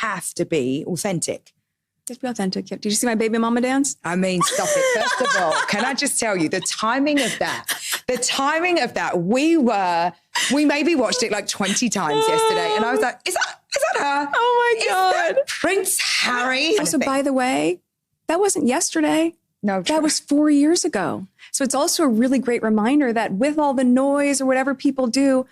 have to be authentic. Just be authentic. Did you see my baby mama dance? I mean, stop it. First of all, can I just tell you the timing of that? We maybe watched it like 20 times yesterday. And I was like, is that her? Oh my God. Is that Prince Harry? Also, by the way, that wasn't yesterday. No, that was 4 years ago. So it's also a really great reminder that with all the noise or whatever people do,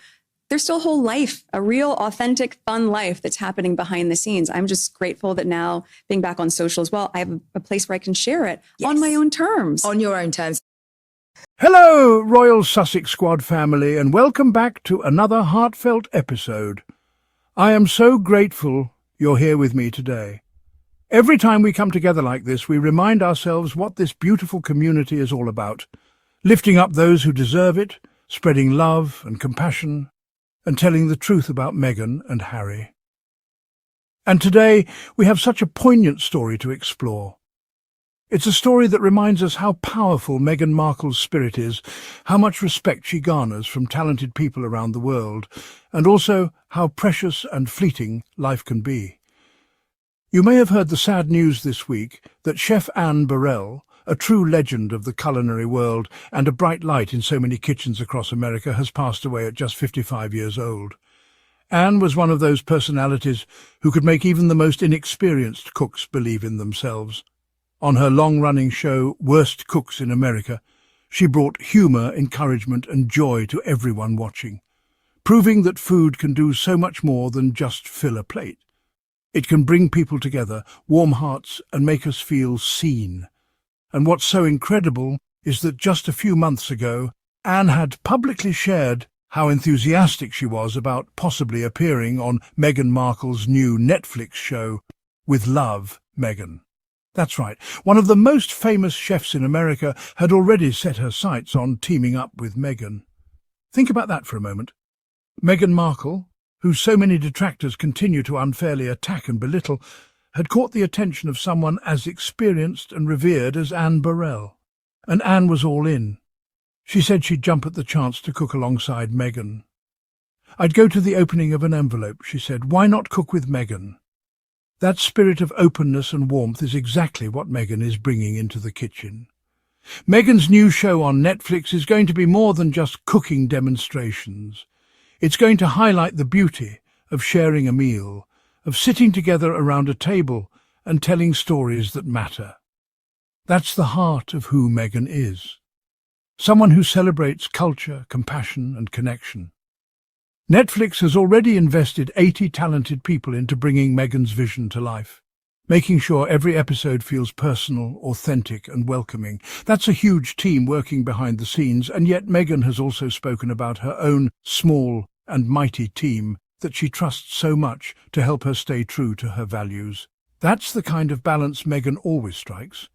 there's still a whole life, a real, authentic, fun life that's happening behind the scenes. I'm just grateful that now, being back on social as well, I have a place where I can share it on my own terms. On your own terms. Hello, Royal Sussex Squad family, and welcome back to another heartfelt episode. I am so grateful you're here with me today. Every time we come together like this, we remind ourselves what this beautiful community is all about, lifting up those who deserve it, spreading love and compassion, and telling the truth about Meghan and Harry. And today, we have such a poignant story to explore. It's a story that reminds us how powerful Meghan Markle's spirit is, how much respect she garners from talented people around the world, and also how precious and fleeting life can be. You may have heard the sad news this week that Chef Anne Burrell, a true legend of the culinary world and a bright light in so many kitchens across America, has passed away at just 55 years old. Anne was one of those personalities who could make even the most inexperienced cooks believe in themselves. On her long-running show, Worst Cooks in America, she brought humour, encouragement and joy to everyone watching, proving that food can do so much more than just fill a plate. It can bring people together, warm hearts, and make us feel seen. And what's so incredible is that just a few months ago, Anne had publicly shared how enthusiastic she was about possibly appearing on Meghan Markle's new Netflix show, With Love, Meghan. That's right, one of the most famous chefs in America had already set her sights on teaming up with Meghan. Think about that for a moment. Meghan Markle, who so many detractors continue to unfairly attack and belittle, had caught the attention of someone as experienced and revered as Anne Burrell. And Anne was all in. She said she'd jump at the chance to cook alongside Meghan. "I'd go to the opening of an envelope," she said. "Why not cook with Meghan?" That spirit of openness and warmth is exactly what Meghan is bringing into the kitchen. Meghan's new show on Netflix is going to be more than just cooking demonstrations. It's going to highlight the beauty of sharing a meal, of sitting together around a table and telling stories that matter. That's the heart of who Meghan is. Someone who celebrates culture, compassion and connection. Netflix has already invested 80 talented people into bringing Meghan's vision to life, making sure every episode feels personal, authentic and welcoming. That's a huge team working behind the scenes, and yet Meghan has also spoken about her own small and mighty team that she trusts so much to help her stay true to her values. That's the kind of balance Meghan always strikes,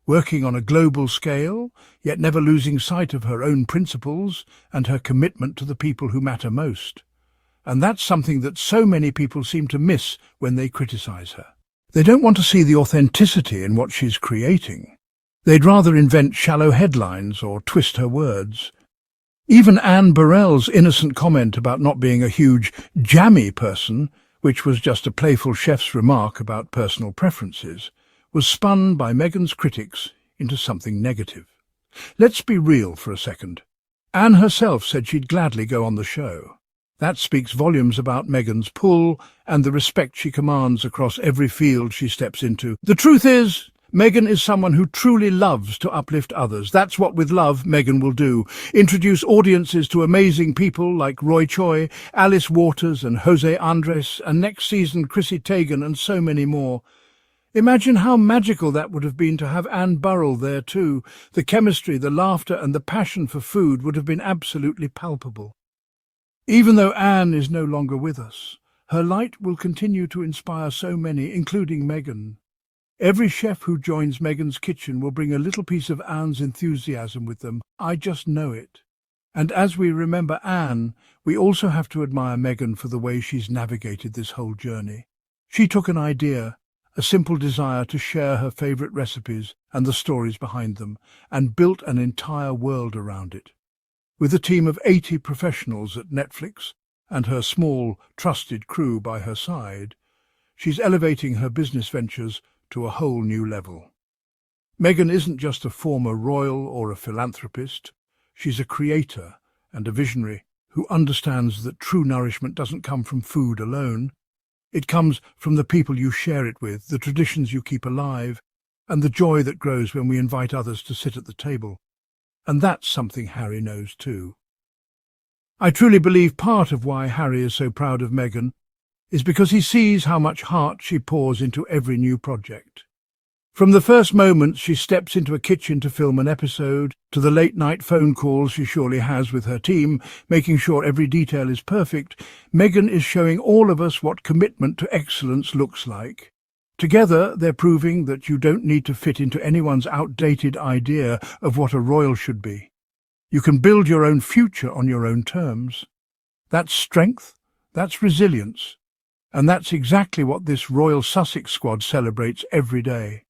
working on a global scale, yet never losing sight of her own principles and her commitment to the people who matter most. And that's something that so many people seem to miss when they criticize her. They don't want to see the authenticity in what she's creating. They'd rather invent shallow headlines or twist her words. Even Anne Burrell's innocent comment about not being a huge jammy person, which was just a playful chef's remark about personal preferences, was spun by Meghan's critics into something negative. Let's be real for a second. Anne herself said she'd gladly go on the show. That speaks volumes about Meghan's pull and the respect she commands across every field she steps into. The truth is, Meghan is someone who truly loves to uplift others. That's what With Love Meghan will do. Introduce audiences to amazing people like Roy Choi, Alice Waters and Jose Andres, and next season Chrissy Teigen and so many more. Imagine how magical that would have been to have Anne Burrell there too. The chemistry, the laughter and the passion for food would have been absolutely palpable. Even though Anne is no longer with us, her light will continue to inspire so many, including Meghan. Every chef who joins Meghan's kitchen will bring a little piece of Anne's enthusiasm with them. I just know it. And as we remember Anne, we also have to admire Meghan for the way she's navigated this whole journey. She took an idea, a simple desire to share her favourite recipes and the stories behind them, and built an entire world around it. With a team of 80 professionals at Netflix and her small, trusted crew by her side, she's elevating her business ventures to a whole new level. Meghan isn't just a former royal or a philanthropist. She's a creator and a visionary who understands that true nourishment doesn't come from food alone. It comes from the people you share it with, the traditions you keep alive, and the joy that grows when we invite others to sit at the table. And that's something Harry knows too. I truly believe part of why Harry is so proud of Meghan is because he sees how much heart she pours into every new project. From the first moment she steps into a kitchen to film an episode, to the late-night phone calls she surely has with her team, making sure every detail is perfect, Meghan is showing all of us what commitment to excellence looks like. Together, they're proving that you don't need to fit into anyone's outdated idea of what a royal should be. You can build your own future on your own terms. That's strength, that's resilience, and that's exactly what this Royal Sussex Squad celebrates every day.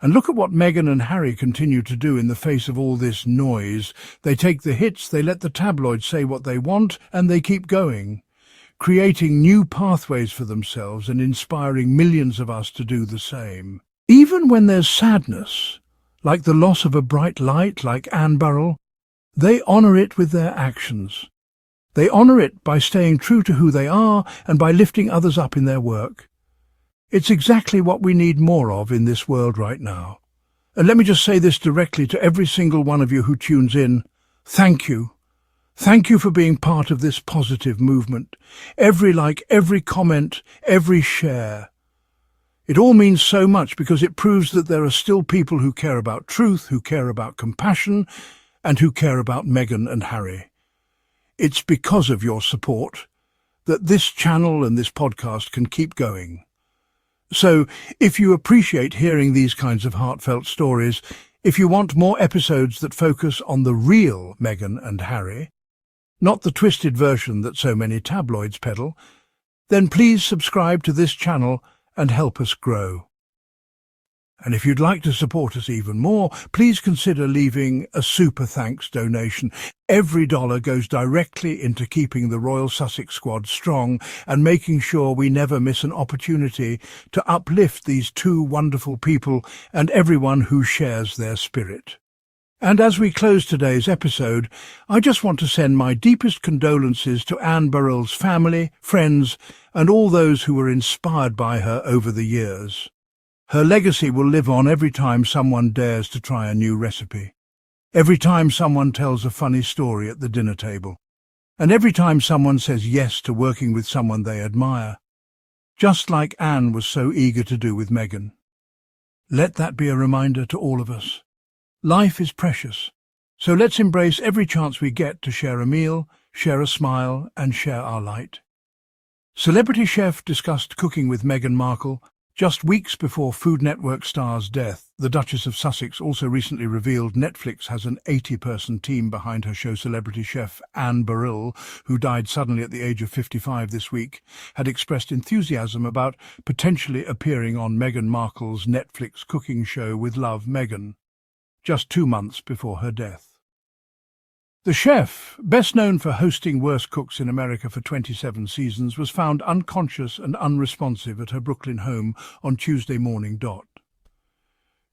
And look at what Meghan and Harry continue to do in the face of all this noise. They take the hits, they let the tabloids say what they want, and they keep going, creating new pathways for themselves and inspiring millions of us to do the same. Even when there's sadness, like the loss of a bright light like Anne Burrell, they honour it with their actions. They honour it by staying true to who they are and by lifting others up in their work. It's exactly what we need more of in this world right now. And let me just say this directly to every single one of you who tunes in. Thank you. Thank you for being part of this positive movement. Every like, every comment, every share. It all means so much because it proves that there are still people who care about truth, who care about compassion, and who care about Meghan and Harry. It's because of your support that this channel and this podcast can keep going. So, if you appreciate hearing these kinds of heartfelt stories, if you want more episodes that focus on the real Meghan and Harry, not the twisted version that so many tabloids peddle, then please subscribe to this channel and help us grow. And if you'd like to support us even more, please consider leaving a super thanks donation. Every dollar goes directly into keeping the Royal Sussex Squad strong and making sure we never miss an opportunity to uplift these two wonderful people and everyone who shares their spirit. And as we close today's episode, I just want to send my deepest condolences to Anne Burrell's family, friends, and all those who were inspired by her over the years. Her legacy will live on every time someone dares to try a new recipe, every time someone tells a funny story at the dinner table, and every time someone says yes to working with someone they admire, just like Anne was so eager to do with Meghan. Let that be a reminder to all of us. Life is precious, so let's embrace every chance we get to share a meal, share a smile, and share our light. Celebrity chef discussed cooking with Meghan Markle. Just weeks before Food Network star's death, the Duchess of Sussex also recently revealed Netflix has an 80-person team behind her show. Celebrity chef Anne Burrell, who died suddenly at the age of 55 this week, had expressed enthusiasm about potentially appearing on Meghan Markle's Netflix cooking show With Love, Meghan, just 2 months before her death. The chef, best known for hosting Worst Cooks in America for 27 seasons, was found unconscious and unresponsive at her Brooklyn home on Tuesday morning.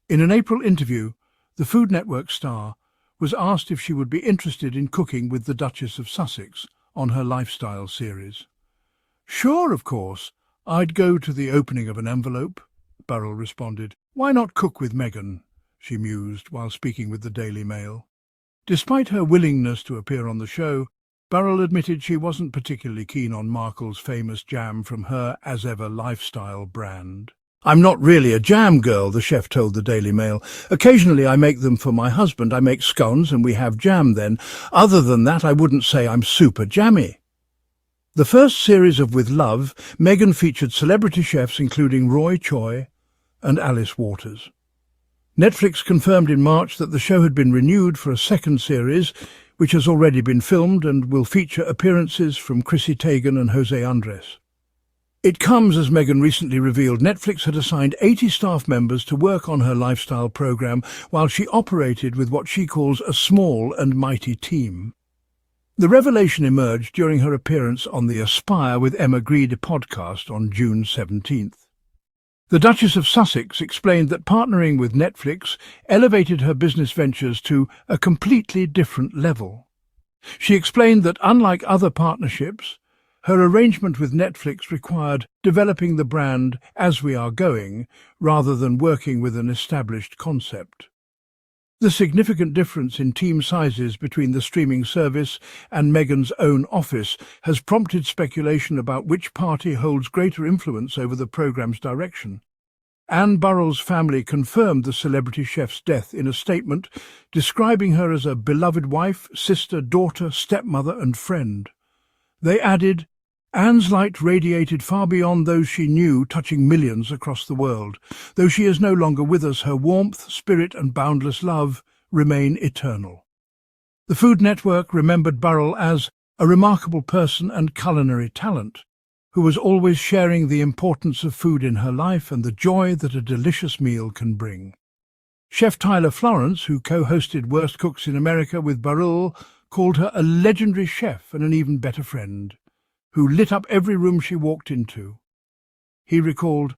In an April interview, the Food Network star was asked if she would be interested in cooking with the Duchess of Sussex on her lifestyle series. "Sure, of course. I'd go to the opening of an envelope," Burrell responded. "Why not cook with Meghan?" she mused while speaking with the Daily Mail. Despite her willingness to appear on the show, Burrell admitted she wasn't particularly keen on Markle's famous jam from her As Ever lifestyle brand. "I'm not really a jam girl," the chef told the Daily Mail. "Occasionally I make them for my husband. I make scones and we have jam then. Other than that, I wouldn't say I'm super jammy." The first series of With Love, Meghan featured celebrity chefs including Roy Choi and Alice Waters. Netflix confirmed in March that the show had been renewed for a second series, which has already been filmed and will feature appearances from Chrissy Teigen and Jose Andres. It comes as Meghan recently revealed Netflix had assigned 80 staff members to work on her lifestyle program while she operated with what she calls a small and mighty team. The revelation emerged during her appearance on the Aspire with Emma Grede podcast on June 17th. The Duchess of Sussex explained that partnering with Netflix elevated her business ventures to a completely different level. She explained that, unlike other partnerships, her arrangement with Netflix required developing the brand as we are going, rather than working with an established concept. The significant difference in team sizes between the streaming service and Meghan's own office has prompted speculation about which party holds greater influence over the programme's direction. Anne Burrell's family confirmed the celebrity chef's death in a statement, describing her as a beloved wife, sister, daughter, stepmother and friend. They added, "Anne's light radiated far beyond those she knew, touching millions across the world. Though she is no longer with us, her warmth, spirit and boundless love remain eternal." The Food Network remembered Burrell as a remarkable person and culinary talent, who was always sharing the importance of food in her life and the joy that a delicious meal can bring. Chef Tyler Florence, who co-hosted Worst Cooks in America with Burrell, called her a legendary chef and an even better friend, who lit up every room she walked into. He recalled,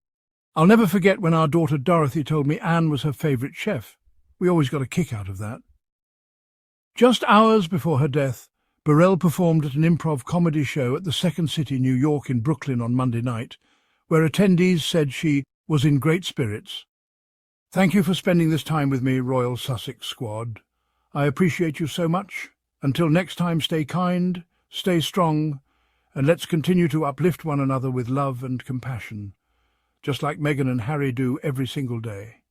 "I'll never forget when our daughter Dorothy told me Anne was her favourite chef. We always got a kick out of that." Just hours before her death, Burrell performed at an improv comedy show at the Second City, New York in Brooklyn on Monday night, where attendees said she was in great spirits. "Thank you for spending this time with me, Royal Sussex Squad. I appreciate you so much. Until next time, stay kind, stay strong, and let's continue to uplift one another with love and compassion, just like Meghan and Harry do every single day."